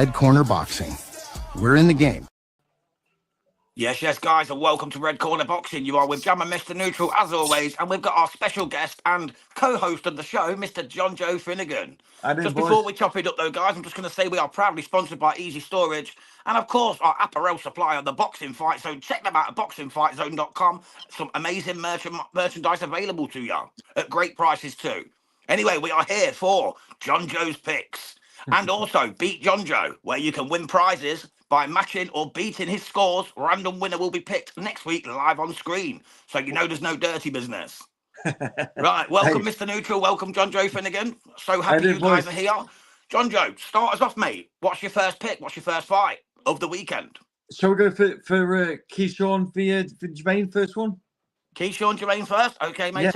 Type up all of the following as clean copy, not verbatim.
Red Corner Boxing. We're in the game. Yes, guys, and welcome to Red Corner Boxing. You are with Jam and Mr Neutral, as always, and we've got our special guest and co-host of the show, Mr Jonjo Finnegan. Before we chop it up, though, guys, I'm just going to say we are proudly sponsored by Easy Storage and, of course, our apparel supplier, The Boxing Fight Zone. Check them out at boxingfightzone.com. Some amazing merchandise available to you at great prices, too. Anyway, we are here for Jonjo's Picks and also Beat Jonjo, where you can win prizes by matching or beating his scores. Random winner will be picked next week live on screen. So you know there's no dirty business. Right, welcome Mr Neutral, welcome Jonjo Finnegan. So happy you guys are here. Jonjo, start us off, mate. What's your first pick? What's your first fight of the weekend? Shall we go for Keyshawn via Jermaine first one? Keyshawn, Jermaine first? Okay, mate.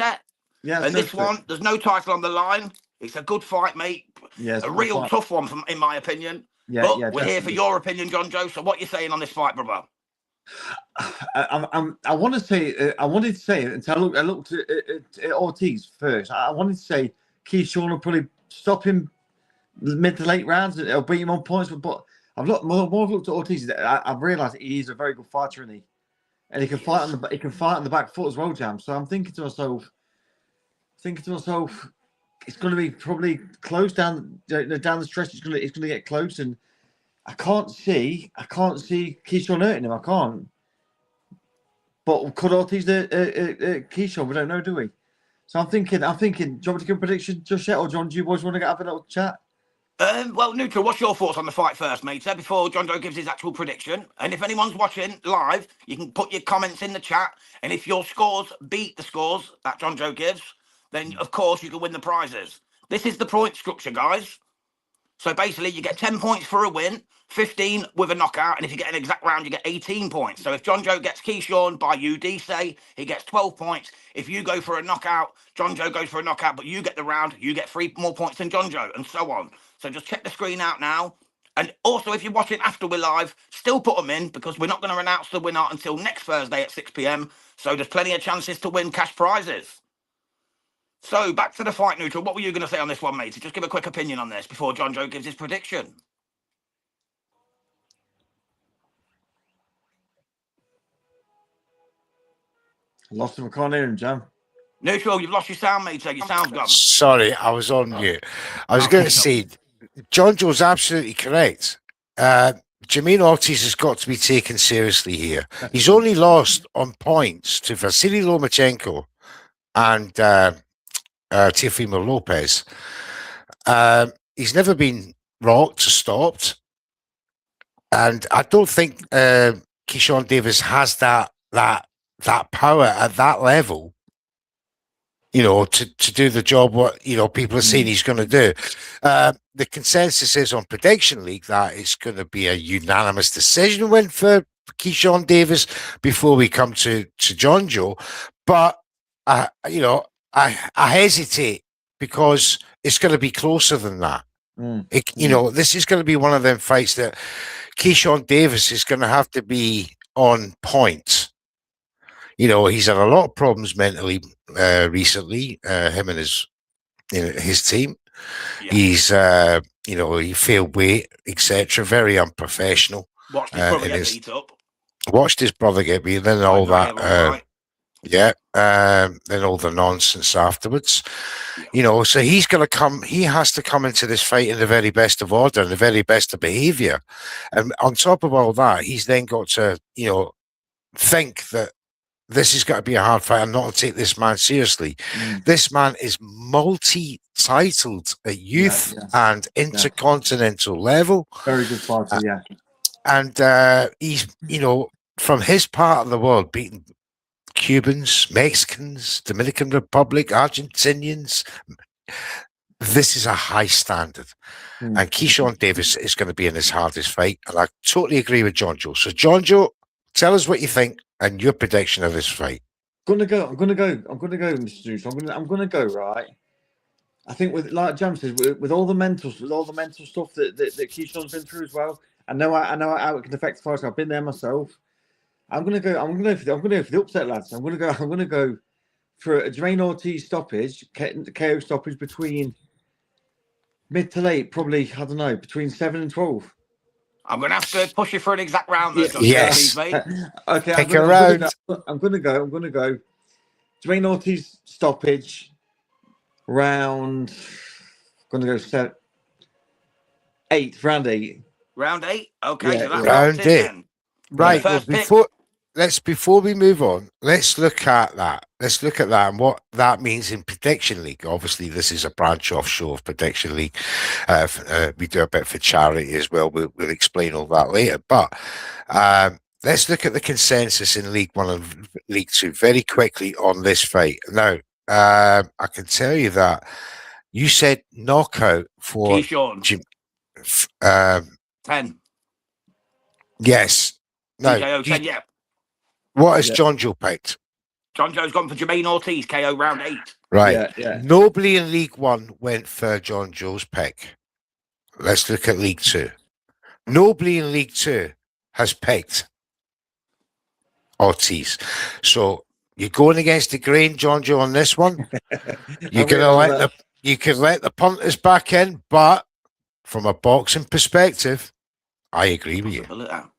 Yeah. And this one, there's no title on the line. It's a good fight, mate. Yeah, a real tough one, in my opinion. But we're here for your opinion, Jonjo. So what you saying on this fight, brother? I wanted to say until I looked at Ortiz first. I wanted to say Keyshawn will probably stop him mid to late rounds and it'll beat him on points. But I've looked more. I've looked at Ortiz. I've realised he's a very good fighter, and he can fight on the back foot as well, Jam. So I'm thinking to myself, it's going to be probably close down the stretch. It's going to get close, and I can't see Keyshawn hurting him. I can't. But could Ortiz Keyshawn? We don't know, do we? So I'm thinking. Do you want me to give a prediction just yet, or John, do you boys want to have a little chat? Well, Neutral, what's your thoughts on the fight first, mate? Before Jonjo gives his actual prediction. And if anyone's watching live, you can put your comments in the chat. And if your scores beat the scores that Jonjo gives, then of course you can win the prizes. This is the point structure, guys. So basically you get 10 points for a win, 15 with a knockout, and if you get an exact round, you get 18 points. So if Jonjo gets Keyshawn by UD, say, he gets 12 points. If you go for a knockout, Jonjo goes for a knockout, but you get the round, you get 3 more points than Jonjo, and so on. So just check the screen out now. And also, if you're watching after we're live, still put them in, because we're not going to announce the winner until next Thursday at 6 p.m. So there's plenty of chances to win cash prizes. So, back to the fight, Neutral. What were you going to say on this one, mate? Just give a quick opinion on this before Jonjo gives his prediction. I lost him. I can't hear him, Jam. Neutral, you've lost your sound, mate. Your sound's gone. Sorry, I was on mute. I was going to say, Jonjo's absolutely correct. Jermaine Ortiz has got to be taken seriously here. He's only lost on points to Vasily Lomachenko and Teofimo Lopez. He's never been rocked or stopped, and I don't think Keyshawn Davis has that power at that level, to do the job what people are saying he's going to do. The consensus is on Prediction League that it's going to be a unanimous decision win for Keyshawn Davis before we come to Jonjo, but I hesitate because it's going to be closer than that. This is going to be one of them fights that Keyshawn Davis is going to have to be on point. He's had a lot of problems mentally recently, him and his team. Yeah. He's, he failed weight, etc. Very unprofessional. Watched his brother get beat up. Watched his brother get beat, then all that. Then all the nonsense afterwards. So he's going to come. He has to come into this fight in the very best of order and the very best of behaviour. And on top of all that, he's then got to, think that this is going to be a hard fight and not take this man seriously. This man is multi-titled at youth and intercontinental level. Very good fighter, yeah. And he's, from his part of the world, beaten Cubans, Mexicans, Dominican Republic, Argentinians. This is a high standard. And Keyshawn Davis is going to be in his hardest fight. And I totally agree with Jonjo. So, Jonjo, tell us what you think and your prediction of this fight. I'm gonna go, Mr. Juice. I'm gonna go, right. I think like Jam says, with all the mental stuff that Keyshawn's been through as well. I know how it can affect the fight. I've been there myself. I'm gonna go for the upset, lads. I'm gonna go for a Jermaine Ortiz stoppage, KO stoppage between mid to late, probably, I don't know, between 7 and 12. I'm going to have to push you for an exact round, though, Jonjo, Yes. please, mate. Okay, Pick a round. I'm gonna go. Jermaine Ortiz stoppage round. Gonna go set 8, round 8. Round 8. Okay, Yeah, so that's yeah. locked Round in 8. then. Right. Well, First pick. before we move on, let's look at that. Let's look at that and what that means in Prediction League. Obviously, this is a branch off show of Prediction League. We do a bit for charity as well. We'll explain all that later. But let's look at the consensus in League One and League Two very quickly on this fight. Now, I can tell you that you said knockout for Keyshawn. Jim. 10. Yes. No. TKO 10, yeah. What has Yeah. Jonjo picked? Jonjo's gone for Jermaine Ortiz, KO round 8. Right. Yeah. Nobody in League One went for Jonjo's pick. Let's look at League Two. Nobody in League Two has picked Ortiz. So you're going against the grain, Jonjo, on this one. You're gonna you can let the punters back in, but from a boxing perspective, I agree with you.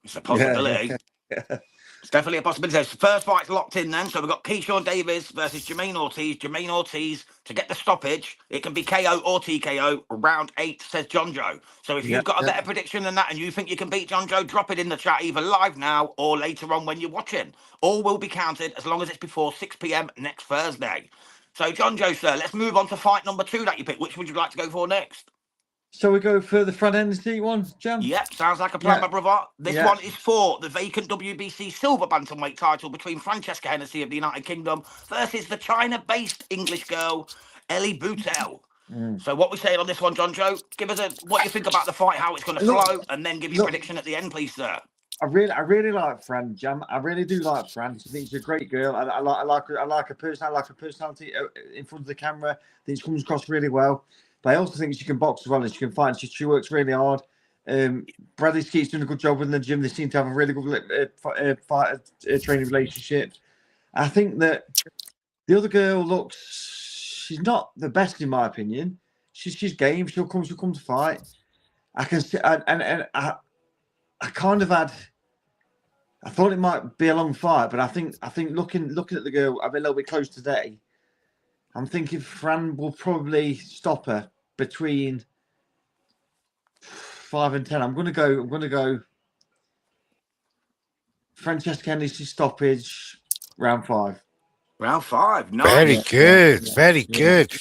It's a possibility. Yeah. It's definitely a possibility. So first fight's locked in then. So we've got Keyshawn Davis versus Jermaine Ortiz. Jermaine Ortiz to get the stoppage. It can be KO or TKO. Round 8, says Jonjo. So if you've got a better prediction than that and you think you can beat Jonjo, drop it in the chat either live now or later on when you're watching. All will be counted as long as it's before 6 p.m. next Thursday. So Jonjo, sir, let's move on to fight number 2 that you picked. Which would you like to go for next? So we go for the front end seat one, Jam? Yep, sounds like a plan, my brother. This one is for the vacant WBC silver bantamweight title between Francesca Hennessy of the United Kingdom versus the China-based English girl, Ellie Boutel. So what we saying on this one, Jonjo? Give us what you think about the fight, how it's going to flow, and then give your prediction at the end, please, sir. I really like Fran, Jam. I really do like Fran. I think she's a great girl. I like her personality in front of the camera. I think she comes across really well. But I also think she can box as well as she can fight. She works really hard. Bradley Skeet's doing a good job in the gym. They seem to have a really good training relationship. I think that the other girl she's not the best in my opinion. She's game. She'll come to fight. I can see, and I kind of had. I thought it might be a long fight, but I think looking at the girl a little bit close today, I'm thinking Fran will probably stop her between 5 and 10. I'm gonna go Francesca Hennessy stoppage round 5. Round 5, nice. Very good, very good.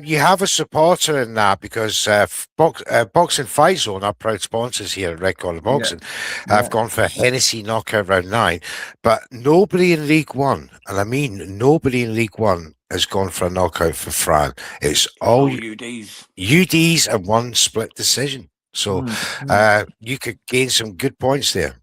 You have a supporter in that because Boxing Fight Zone, our proud sponsors here at Red Collar Boxing, have gone for Hennessy knockout round 9, but nobody in League One, and I mean nobody in League One, has gone for a knockout for Fran. It's all UDs and one split decision. So you could gain some good points there.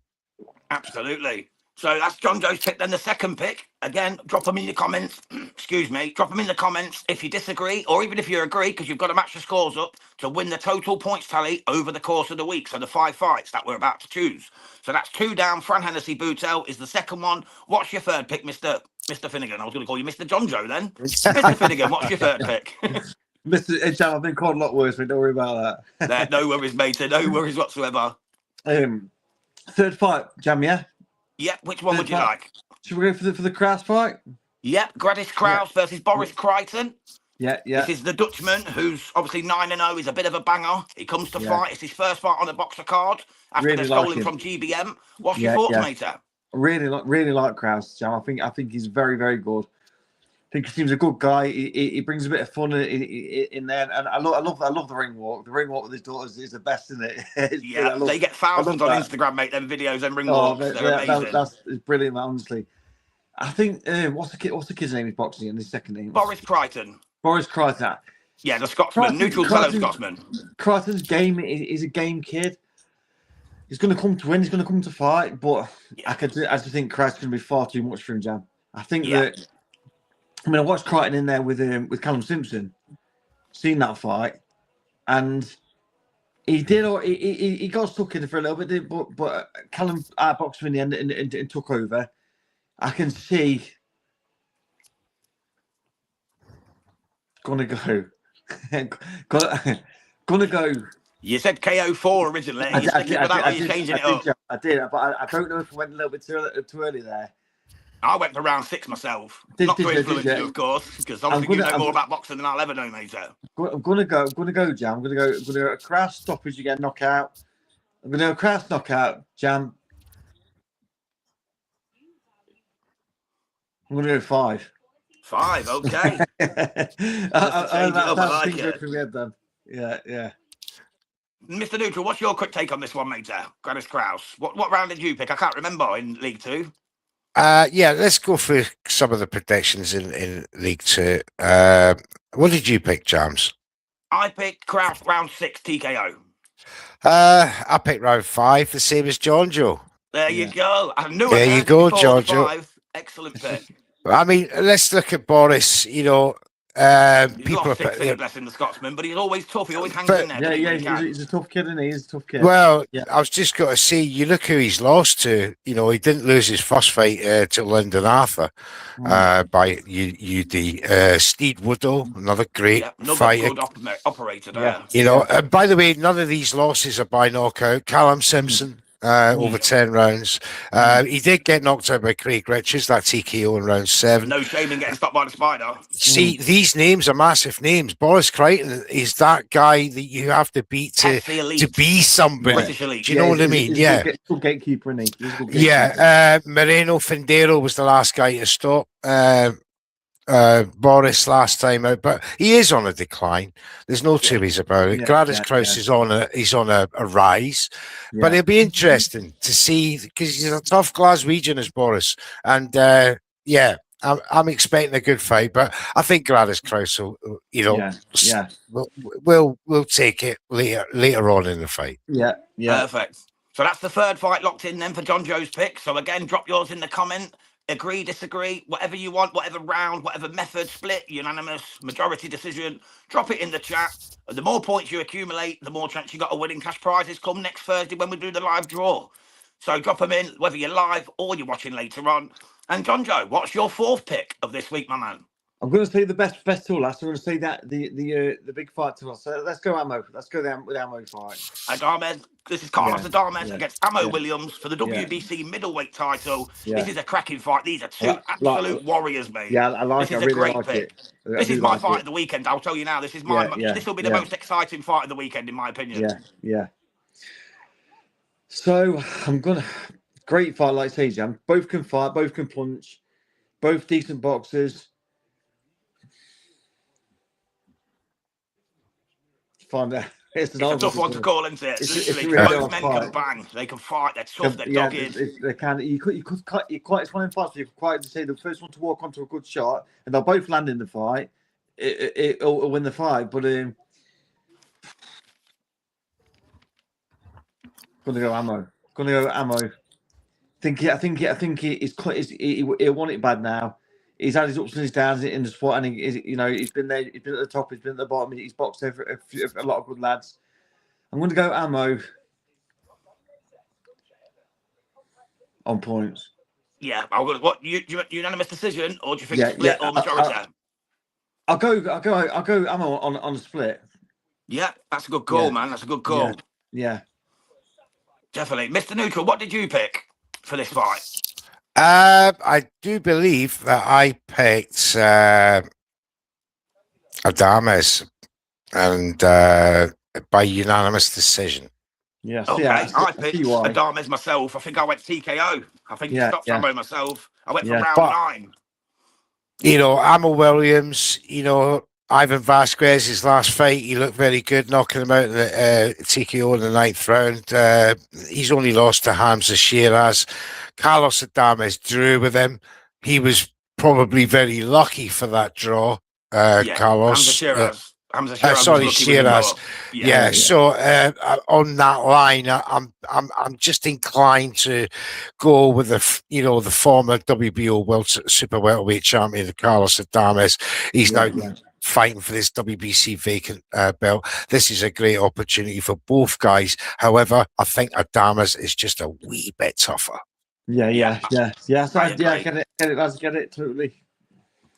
Absolutely. So that's Jonjo's pick. Then the second pick, again, drop them in your comments. Excuse me. Drop them in the comments if you disagree or even if you agree, because you've got to match the scores up to win the total points tally over the course of the week. So the 5 fights that we're about to choose. So that's 2 down. Fran Hennessy Boutel is the second one. What's your third pick, Mr. Finnegan? I was going to call you Mr. Jonjo then. Mr. Finnegan, what's your third pick? Mr. Jam, I've been called a lot worse, but don't worry about that. No worries, mate. No worries whatsoever. Third fight, Jam, yeah? Yep, which one would you like? Should we go for the Kraus fight? Yep, Gradis Kraus versus Boris Crichton. Yeah. This is the Dutchman, who's obviously 9-0. He's a bit of a banger. He comes to fight. It's his first fight on a boxer card after they stole him from GBM. What's your thoughts, mate? Really like Kraus, Jam. I think he's very, very good. I think he seems a good guy. He brings a bit of fun in there, and I love the ring walk. The ring walk with his daughters is the best, isn't it? They get thousands on Instagram, mate. Them videos and ring walks, they're amazing. That's brilliant, honestly. I think what's the kid's name? He's boxing in his second name. Boris Crichton. Boris Crichton. Yeah, the Scotsman, neutral fellow Scotsman. Crichton's game is a game kid. He's going to come to win. He's going to come to fight, but I just think Crichton's going to be far too much for him, Jam. I think that. I mean, I watched Crichton in there with Callum Simpson, seen that fight, and he got stuck in it for a little bit, but Callum outboxed him in the end and took over. I can see gonna go You said KO4 originally. Are you sticking with that, or are you changing it up? I did, but I don't know if I went a little bit too early there. I went for round 6 myself. Not to influence you, of course, because obviously you know more about boxing than I'll ever know, mate. I'm gonna go, Jam. I'm gonna go a crash stoppage. You get knockout. I'm gonna go crash knockout, Jam. I'm gonna go 5. 5, okay. I like it. Yeah. Mr. Neutral, what's your quick take on this one, mate? Grannis Kraus. What round did you pick? I can't remember in League 2. Yeah, let's go through some of the predictions in League 2. What did you pick, Jams? I picked Kraus round 6 TKO. I picked round 5, the same as Jonjo. There you go. I knew it. There you go, Jonjo. Excellent pick. I mean, let's look at Boris. You know, people lost 6 blessing the Scotsman, but he's always tough. He always hangs in there. Yeah, he's a tough kid, and he's a tough kid. Well, I was just going to say, you look who he's lost to. You know, he didn't lose his first fight to Lyndon Arthur by UD. Steve Woodall, another great fighter. Good operator there. You know, and by the way, none of these losses are by knockout. Callum Simpson. Over 10 rounds. He did get knocked out by Craig Richards, that TKO in round 7. No shame in getting stopped by the spider. See, these names are massive names. Boris Crichton is that guy that you have to beat to be somebody. Do you know what I mean? He's a good gatekeeper, isn't he? Moreno Findero was the last guy to stop Boris last time out, but he is on a decline. There's no two ways about it. Gladys Kraus is on a rise, but it'll be interesting to see because he's a tough Glaswegian as Boris, and I'm expecting a good fight, but I think Gladys Kraus will take it later on in the fight. Yeah. Perfect. So that's the third fight locked in then for Jonjo's pick. So again, drop yours in the comment. Agree, disagree, whatever you want, whatever round, whatever method, split, unanimous, majority decision, drop it in the chat. The more points you accumulate, the more chance you got of winning cash prizes come next Thursday when we do the live draw. So drop them in, whether you're live or you're watching later on. And Jonjo, what's your 4th pick of this week, my man? I'm going to say the best till last. I'm going to say that the big fight till last. So let's go Ammo. Let's go with Ammo fight. Adames. This is Carlos Adames against Ammo Williams for the WBC middleweight title. This is a cracking fight. These are two absolute warriors, mate. Yeah, I like it. I really like it. This is my fight of the weekend. I'll tell you now. This is this will be the most exciting fight of the weekend, in my opinion. Yeah. So I'm gonna great fight, like say, Jam. Both can fight. Both can punch. Both decent boxers. Find out. It's a tough one to call, isn't it? Literally, both men can bang. They can fight. They're tough. They're dogged. They can. You could. It's one of them fights. You could quite say the first one to walk onto a good shot, and they'll both land in the fight. It'll win the fight. But gonna go Ammo. I think he'll want it bad now. He's had his ups and his downs in the sport, and he's been there. He's been at the top. He's been at the bottom. He's boxed over a lot of good lads. I'm going to go Ammo on points. Yeah, what unanimous decision, or do you think split or majority? I'll go Ammo on a split. Yeah, that's a good call, man. That's a good call. Yeah, definitely. Mr. Neutral, what did you pick for this fight? I do believe that I picked Adames and by unanimous decision. Yes. Okay. I picked Adames myself. I think I went TKO. I think he stopped Ammo myself. I went for round 9. You know, Ammo Williams, Ivan Vasquez, his last fight, he looked very good, knocking him out in the TKO in the 9th round. He's only lost to Hamza Shiraz. Carlos Adames drew with him. He was probably very lucky for that draw, Carlos. Hamza Shiraz. Shiraz. So on that line, I'm just inclined to go with the former WBO World Super Welterweight champion Carlos Adames. He's now fighting for this WBC vacant belt. This is a great opportunity for both guys. However, I think Adames is just a wee bit tougher. Yeah. So I get it, totally.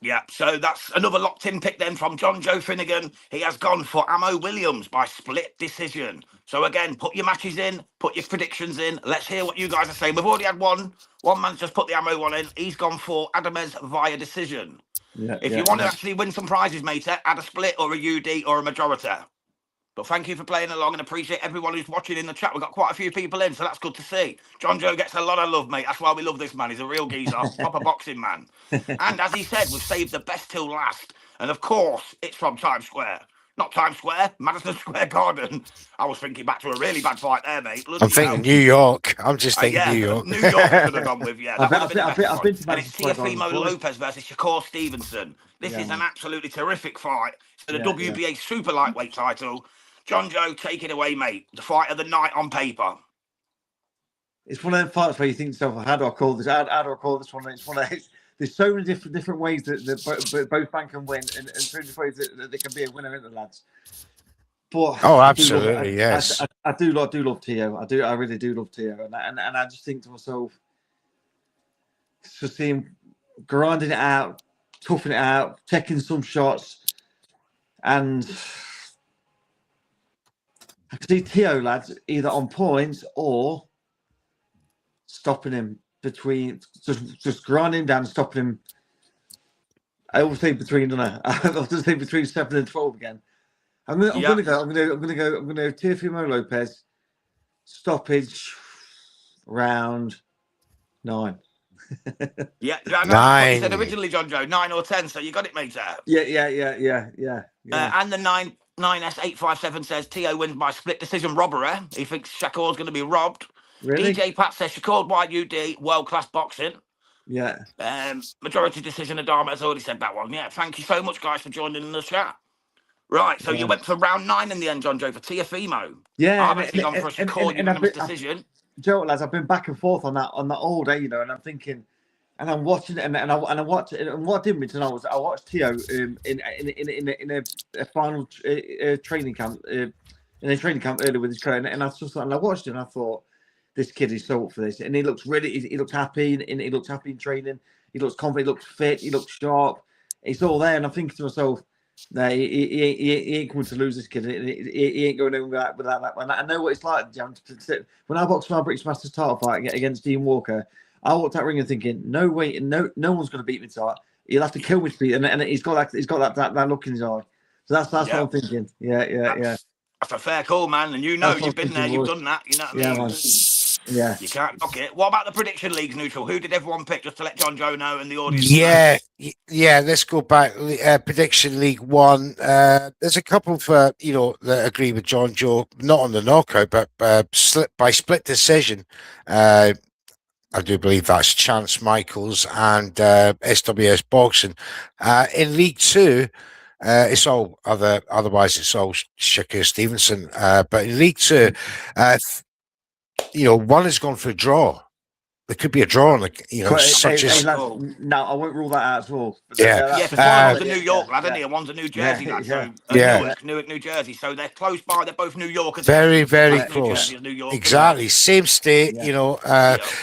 Yeah, so that's another locked-in pick then from Jonjo Finnegan. He has gone for Ammo Williams by split decision. So again, put your matches in, put your predictions in. Let's hear what you guys are saying. We've already had one. One man's just put the Ammo one in. He's gone for Adamez via decision. Yeah, If you want to actually win some prizes, mate, add a split or a UD or a majority. But thank you for playing along and appreciate everyone who's watching in the chat. We've got quite a few people in, so that's good to see. Jonjo gets a lot of love, mate. That's why we love this man. He's a real geezer, proper boxing man. And as he said, we've saved the best till last. And of course, it's from Times Square. Not Times Square, Madison Square Garden. I was thinking back to a really bad fight there, mate. Bloody I'm thinking New York. I'm just thinking yeah, New York. New York I should have gone with, yeah. That would have been the best I've been to fight. And it's Madison Square Teofimo Garden before. Lopez versus Shakur Stevenson. This is an absolutely terrific fight. So the Yeah, WBA super lightweight title. Jonjo, take it away, mate. The fight of the night on paper. It's one of them fights where you think to yourself, how do I call this? How do I call this one? It's one of there's so many different ways that both man can win, and so many ways that they can be a winner, isn't there, lads? But Oh, absolutely, yes. I do love Tio. I really do love Tio, and I just think to myself, to see him grinding it out, toughing it out, taking some shots, and I can see Tio, lads, either on points or stopping him between, just grinding him down, and stopping him. I always say between, don't I? I often say between 7 and 12 again. I'm gonna go Teofimo Lopez, stoppage, round 9. Yeah, Nine. You said originally, Jonjo, 9 or 10, so you got it, mate. Yeah. And the 9S857 says Tio wins by split decision robbery. He thinks Shakur's going to be robbed. Really? DJ Pat says Shakur by UD, world-class boxing. Yeah. Majority decision, Adama has already said that one. Yeah, thank you so much, guys, for joining in the chat. Right, so you went for round 9 in the end, Jonjo, for Teofimo. Yeah. I've actually gone for a Shakur unanimous decision. Joe, lads, I've been back and forth on that all day, you know, and I'm thinking, and I'm watching it, and I watched it, and what did me tonight was I watched Tio in a final training camp in a training camp earlier with his career, and I watched it, and I thought, this kid is so up for this, and he looks happy, and he looks happy in training. He looks confident, he looks fit, he looks sharp. It's all there, and I'm thinking to myself, no, he ain't coming to lose, this kid. He ain't going in with that. And I know what it's like, Jam. When I boxed my British Masters title fight against Dean Walker, I walked out ring and thinking, no way, no one's going to beat me tonight. He'll have to kill me to beat, and he's got that look in his eye. So that's what I'm thinking. Yeah. That's a fair call, man. And you know, you've been there, you've done that. You know what I mean? Man. Yeah. You can't knock it. What about the prediction leagues, Neutral? Who did everyone pick, just to let Jonjo know and the audience know? Yeah. Let's go back. Prediction League 1. There's a couple for that agree with Jonjo, not on the knockout, but by split decision. I do believe that's Chance Michaels and SWS Boxing. In League 2. It's all otherwise it's all Shakur Stevenson. But in League 2, one has gone for a draw. There could be a draw on no, I won't rule that out at all. One's a New York lad, isn't he? And one's a New Jersey lad. Newark, New Jersey. So they're close by. They're both New Yorkers. Very, very close. Exactly. Same state.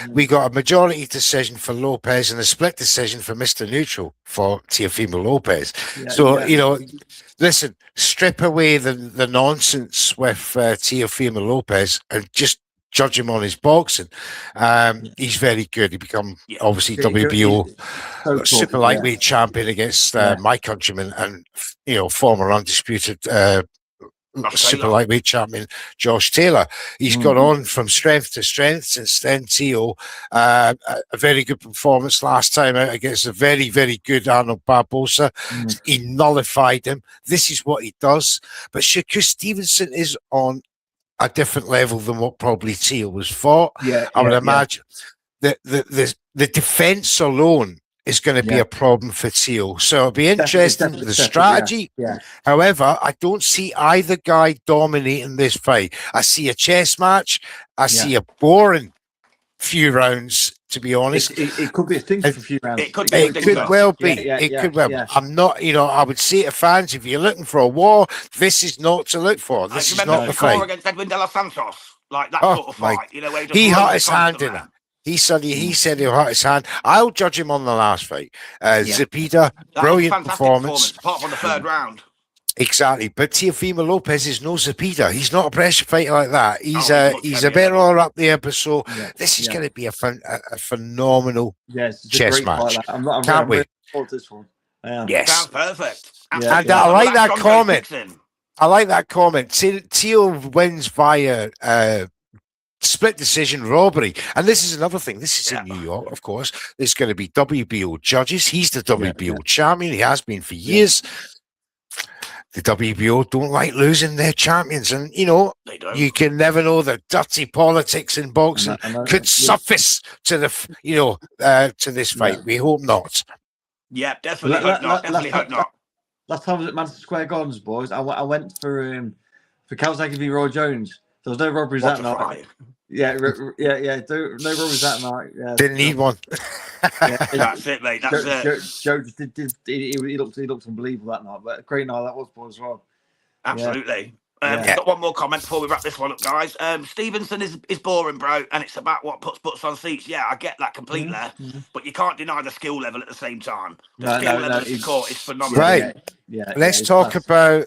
We got a majority decision for Lopez and a split decision for Mr. Neutral for Teofimo Lopez. Listen, strip away the nonsense with Teofimo Lopez and just judge him on his boxing. He's very good. He become obviously WBO super lightweight champion against my countryman and former undisputed super lightweight champion Josh Taylor. He's got on from strength to strength since then. Tio, a very good performance last time out against a very, very good Arnold Barbosa. He nullified him. This is what he does. But Shakur Stevenson is on a different level than what probably Tio was fought. I would imagine that the defense alone is going to be a problem for Tio. So it'll be interesting with the strategy. However, I don't see either guy dominating this fight. I see a chess match. I see a boring few rounds, to be honest. It could be a thing for a few rounds. It could well be. It could well be. I'm not, I would say to fans, if you're looking for a war, this is not to look for. This is not the fight. Against Edwin De Los Santos, like that sort of fight. Where he had his hand in it. He said he'll hurt his hand. I'll judge him on the last fight. Zepeda, That brilliant was fantastic performance. apart from the third round. Exactly, but Teofimo Lopez is no Zepeda. He's not a pressure fighter like that. He's he's a bit all up there. But so this is going to be a a phenomenal chess great match. Fight, Can't we? Really forward to this one. Yes, sounds perfect. And I like that comment. I like that comment. Teo wins via split decision robbery. And this is another thing. This is in New York, of course. There's going to be WBO judges. He's the WBO champion. He has been for years. The WBO don't like losing their champions. And, you can never know the dirty politics in boxing could surface to to this fight. We hope not. Yeah, definitely hope not. Last time I was at Madison Square Gardens, boys. I went for Kawasaki v Roy Jones. There was no robberies that night. Yeah. No robberies that night. Yeah, didn't need one. That's it, mate. That's it. Joe just he looked unbelievable that night. But a great night that was, boys, as well. Absolutely. Got one more comment before we wrap this one up, guys. Stevenson is boring, bro, and it's about what puts butts on seats. Yeah, I get that completely, but you can't deny the skill level at the same time. The skill level of the court is phenomenal. Right. Let's talk about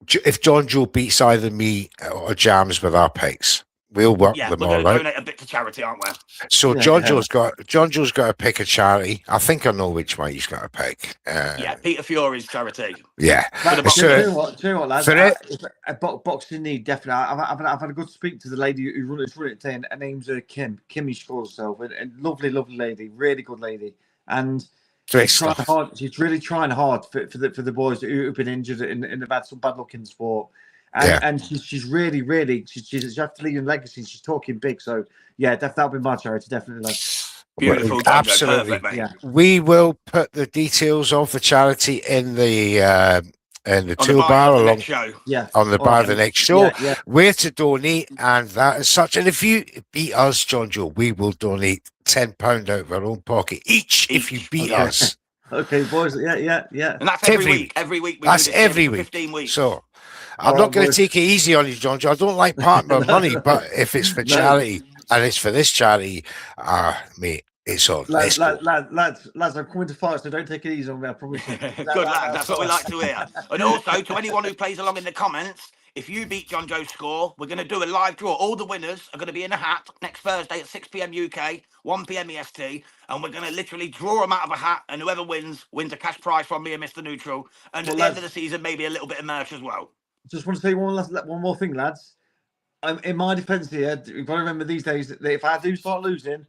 if Jonjo beats either me or Jams with our picks. We'll work them all out. Donate a bit to charity, aren't we? So Jonjo's got to pick a charity. I think I know which one he's got to pick. Peter Fury's charity. Yeah. Do you know what, lads? Boxing need definitely. I've had a good speak to the lady who run it today. Her name's Kim. Kimmy scores herself. A lovely lady, really good lady, and she's trying hard. She's really trying hard for the boys who've been injured and have had some bad luck in the sport. And she's really she's after leaving legacy. She's talking big, so that'll be my charity, definitely. Beautiful, absolutely. Perfect, we will put the details of the charity in the toolbar on the bar of the next show. Where to donate and that as such. And if you beat us, Jonjo, we will donate £10 out of our own pocket each if you beat us. Okay, boys. Yeah. And that's every week. Every week. That's every week. 15 weeks. So. I'm not going to take it easy on you, Jonjo. I don't like parting my money, but if it's for charity and it's for this charity, mate, it's on. Lads, I'm coming to fight, so don't take it easy on me. I promise you. Good lad. That's what we like to hear. And also, to anyone who plays along in the comments, if you beat Jonjo's score, we're going to do a live draw. All the winners are going to be in a hat next Thursday at 6 p.m. UK, 1 p.m. EST, and we're going to literally draw them out of a hat, and whoever wins a cash prize from me and Mr Neutral. And at the end of the season, maybe a little bit of merch as well. Just want to say one more thing, lads. In my defence here, you've got to remember these days that if I do start losing,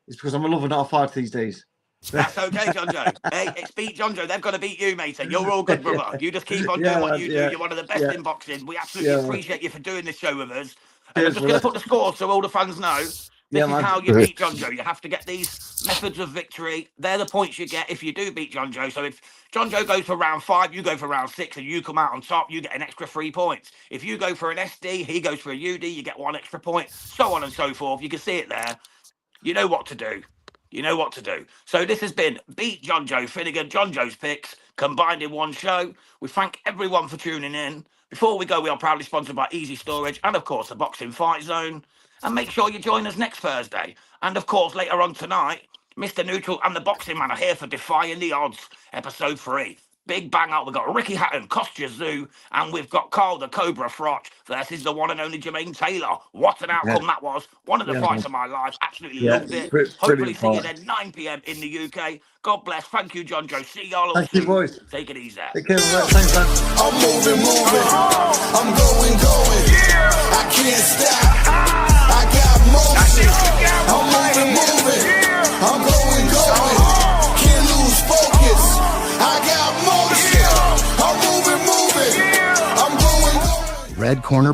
it's because I'm a lover, not a fighter these days. That's okay, Jonjo. Hey, it's Beat Jonjo. They've got to beat you, mate. You're all good, brother. You just keep on doing what you do. You're one of the best in boxing. We absolutely appreciate you for doing this show with us. And I'm just going to put the scores so all the fans know. This is how you beat Jonjo. You have to get these methods of victory. They're the points you get if you do beat Jonjo. So if Jonjo goes for round 5, you go for round 6, and you come out on top, you get an extra 3 points. If you go for an SD, he goes for a UD, you get 1 extra point, so on and so forth. You can see it there. You know what to do. So this has been Beat Jonjo Finnegan, Jonjo's picks, combined in one show. We thank everyone for tuning in. Before we go, we are proudly sponsored by Easy Storage and, of course, the Boxing Fight Zone. And make sure you join us next Thursday. And, of course, later on tonight, Mr Neutral and the Boxing Man are here for Defying the Odds, Episode 3. Big bang out. We've got Ricky Hatton, Kostya Zoo, and we've got Carl the Cobra Frotch versus the one and only Jermaine Taylor. What an outcome that was. One of the fights of my life. Absolutely loved it. Hopefully see you then 9 p.m. in the UK. God bless. Thank you, Jonjo. See y'all. Thank you, boys. Take it easy. Take care. Thanks, man. I'm moving. I'm going. I can't stop. I got motion. I'm moving. I'm going. Can't lose focus. I got motion. I'm moving. I'm going. Red corner.